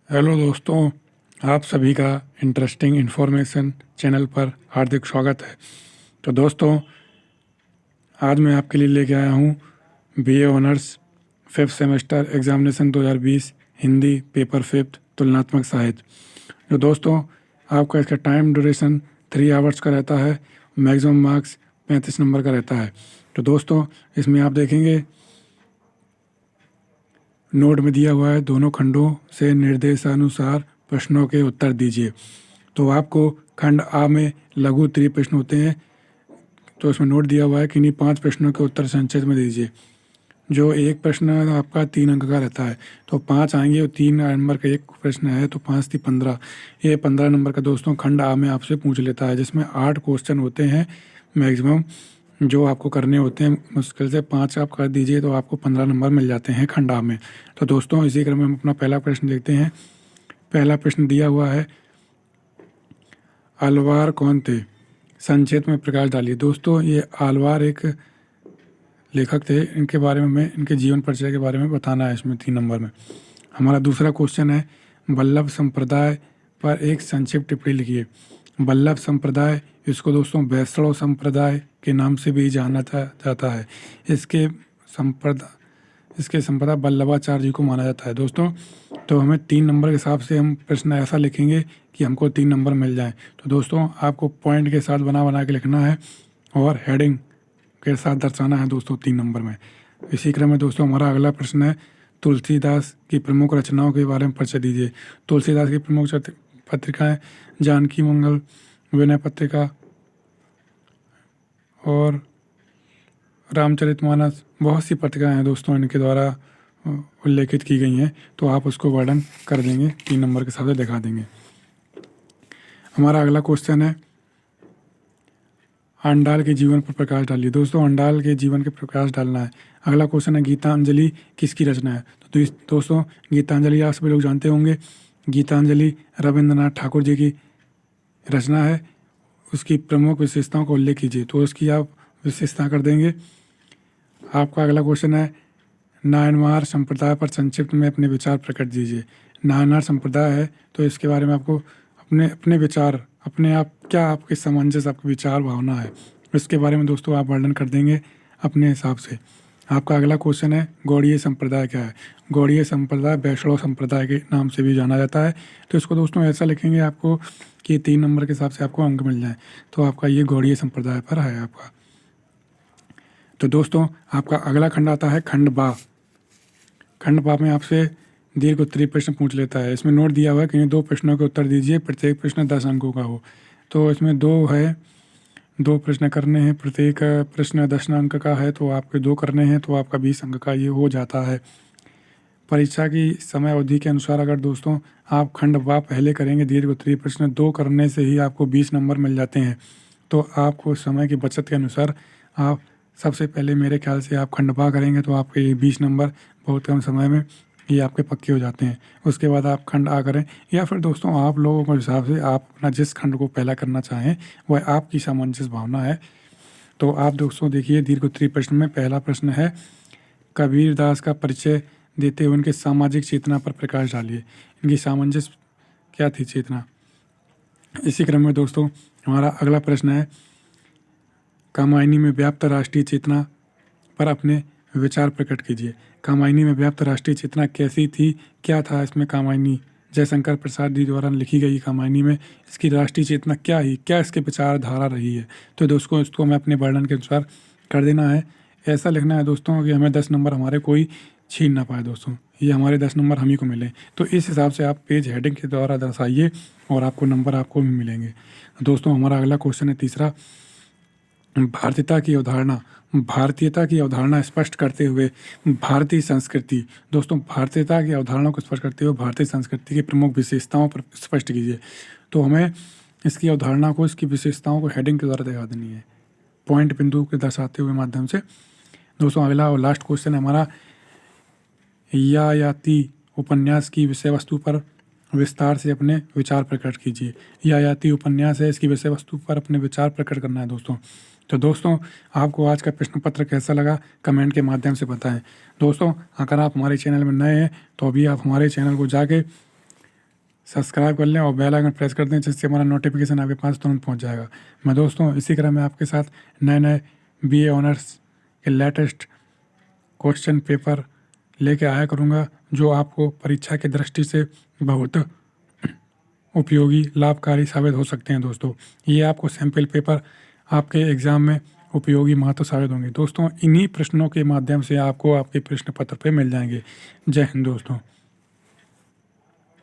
Hello दोस्तों, आप सभी का इंटरेस्टिंग इन्फॉर्मेशन चैनल पर हार्दिक स्वागत है। तो दोस्तों, आज मैं आपके लिए लेके आया हूँ BA honours 5th semester examination 2020 Hindi paper 5th तुलनात्मक साहित्य। जो दोस्तों आपका इसका टाइम ड्यूरेशन 3 आवर्स का रहता है, मैक्सिमम मार्क्स 35 नंबर का रहता है। तो दोस्तों इसमें आप देखेंगे नोट में दिया हुआ है, दोनों खंडों से निर्देशानुसार प्रश्नों के उत्तर दीजिए। तो आपको खंड आ में लघु उत्तरीय प्रश्न होते हैं, तो इसमें नोट दिया हुआ है कि इन्हीं 5 प्रश्नों के उत्तर संक्षेप में दीजिए। जो एक प्रश्न आपका 3 अंक का रहता है, तो 5 आएंगे और 3 नंबर का एक प्रश्न है, तो 5 थी 15। ये 15 नंबर का दोस्तों खंड आ में आपसे पूछ लेता है, जिसमें 8 क्वेश्चन होते हैं मैक्सिमम जो आपको करने होते हैं। मुश्किल से 5 आप कर दीजिए तो आपको 15 नंबर मिल जाते हैं खंड आ में। तो दोस्तों इसी क्रम में हम अपना पहला प्रश्न देखते हैं। पहला प्रश्न दिया हुआ है, अलवार कौन थे, संक्षेप में प्रकाश डालिए। दोस्तों ये अलवार एक लेखक थे, इनके बारे में हमें इनके जीवन परिचय के बारे में बताना है इसमें 3 नंबर में। हमारा दूसरा क्वेश्चन है, वल्लभ संप्रदाय पर एक संक्षिप्त टिप्पणी लिखिए। वल्लभ संप्रदाय, इसको दोस्तों वैष्णव संप्रदाय के नाम से भी जाना जाता है। इसके संप्रदाय वल्लभाचार्य जी को माना जाता है दोस्तों। तो हमें 3 नंबर के हिसाब से हम प्रश्न ऐसा लिखेंगे कि हमको 3 नंबर मिल जाए। तो दोस्तों आपको पॉइंट के साथ बना बना के लिखना है और हेडिंग के साथ दर्शाना है दोस्तों 3 नंबर में। इसी क्रम में दोस्तों हमारा अगला प्रश्न है, तुलसीदास की प्रमुख रचनाओं के बारे में परिचय दीजिए। तुलसीदास की प्रमुख पत्रिकाएं जानकी मंगल, विनय पत्रिका और रामचरितमानस, बहुत सी पत्रिकाएं हैं दोस्तों इनके द्वारा उल्लेखित की गई हैं। तो आप उसको वर्णन कर देंगे, 3 नंबर के हिसाब से दिखा देंगे। हमारा अगला क्वेश्चन है, अंडाल के जीवन पर प्रकाश डालिए। दोस्तों अंडाल के जीवन के प्रकाश डालना है। अगला क्वेश्चन है, गीतांजलि किसकी रचना है। तो दोस्तों गीतांजलि आप सभी लोग जानते होंगे, गीतांजलि रविंद्रनाथ ठाकुर जी की रचना है। उसकी प्रमुख विशेषताओं का उल्लेख कीजिए। तो उसकी आप विशेषता कर देंगे। आपका अगला क्वेश्चन है, नायनमार संप्रदाय पर संक्षिप्त में अपने विचार प्रकट दीजिए। नायनमार संप्रदाय है, तो इसके बारे में आपको अपने अपने विचार, अपने आप क्या आपके सामंजस्य, आपके विचार भावना है, इसके बारे में दोस्तों आप वर्णन कर देंगे अपने हिसाब से। आपका अगला क्वेश्चन है, गौड़ीय संप्रदाय क्या है। गौड़ीय संप्रदाय वैष्णव संप्रदाय के नाम से भी जाना जाता है। तो इसको दोस्तों ऐसा लिखेंगे आपको कि 3 नंबर के हिसाब से आपको अंक मिल जाए। तो आपका ये गौड़ीय संप्रदाय पर है आपका। तो दोस्तों आपका अगला खंड आता है खंड बा। खंड बा में आपसे दीर्घ उत्तरीय प्रश्न पूछ लेता है। इसमें नोट दिया हुआ है कि 2 प्रश्नों के उत्तर दीजिए, प्रत्येक प्रश्न 10 अंकों का हो। तो इसमें 2 प्रश्न करने हैं, प्रत्येक प्रश्न 10 अंक का है, तो आपके 2 करने हैं, तो आपका 20 अंक का ये हो जाता है। परीक्षा की समय अवधि के अनुसार अगर दोस्तों आप खंड बा पहले करेंगे, दीर्घ उत्तरीय प्रश्न 2 करने से ही आपको 20 नंबर मिल जाते हैं। तो आपको समय की बचत के अनुसार आप सबसे पहले मेरे ख्याल से आप खंड बा करेंगे, तो आपके ये 20 नंबर बहुत कम समय में ये आपके पक्के हो जाते हैं। उसके बाद आप खंड आ करें, या फिर दोस्तों आप लोगों के हिसाब से आप अपना जिस खंड को पहला करना चाहें वह आपकी सामंजस्य भावना है। तो आप दोस्तों देखिए, दीर्घ उत्तरीय प्रश्न में पहला प्रश्न है, कबीर दास का परिचय देते हुए उनके सामाजिक चेतना पर प्रकाश डालिए। इनकी सामंजस्य क्या थी, चेतना। इसी क्रम में दोस्तों हमारा अगला प्रश्न है, कामायनी में व्याप्त राष्ट्रीय चेतना पर अपने विचार प्रकट कीजिए। कामायनी में व्याप्त राष्ट्रीय चेतना कैसी थी, क्या था इसमें कामायनी, जयशंकर प्रसाद जी द्वारा लिखी गई कामायनी में इसकी राष्ट्रीय चेतना क्या ही, क्या इसके विचारधारा रही है। तो दोस्तों इसको हमें अपने वर्णन के अनुसार कर देना है। ऐसा लिखना है दोस्तों कि हमें 10 नंबर हमारे कोई छीन ना पाए दोस्तों, ये हमारे 10 नंबर हम ही को मिले। तो इस हिसाब से आप पेज हेडिंग के द्वारा दर्शाइए और आपको नंबर आपको भी मिलेंगे। दोस्तों हमारा अगला क्वेश्चन है तीसरा, भारतीयता की अवधारणा। भारतीयता की अवधारणा स्पष्ट करते हुए भारतीय संस्कृति। दोस्तों भारतीयता की अवधारणा को स्पष्ट करते हुए भारतीय संस्कृति की प्रमुख विशेषताओं पर स्पष्ट कीजिए। तो हमें इसकी अवधारणा को, इसकी विशेषताओं को हेडिंग के द्वारा दिखा देनी है, पॉइंट बिंदु के दर्शाते हुए माध्यम से। दोस्तों अगला और लास्ट क्वेश्चन है हमारा, यायाति उपन्यास की विषय वस्तु पर विस्तार से अपने विचार प्रकट कीजिए। यायाति उपन्यास है, इसकी विषय वस्तु पर अपने विचार प्रकट करना है दोस्तों। तो दोस्तों आपको आज का प्रश्न पत्र कैसा लगा कमेंट के माध्यम से बताएं। दोस्तों अगर आप हमारे चैनल में नए हैं तो अभी आप हमारे चैनल को जाके सब्सक्राइब कर लें और बेल आइकन प्रेस कर दें, जिससे हमारा नोटिफिकेशन आपके पास तुरंत पहुंच जाएगा। मैं दोस्तों इसी तरह मैं आपके साथ नए नए BA ऑनर्स के लेटेस्ट क्वेश्चन पेपर लेके आया करूँगा, जो आपको परीक्षा की दृष्टि से बहुत उपयोगी लाभकारी साबित हो सकते हैं। दोस्तों ये आपको सैम्पल पेपर आपके एग्ज़ाम में उपयोगी महत्व साबित होंगे। दोस्तों इन्हीं प्रश्नों के माध्यम से आपको आपके प्रश्न पत्र पे मिल जाएंगे। जय हिंद दोस्तों।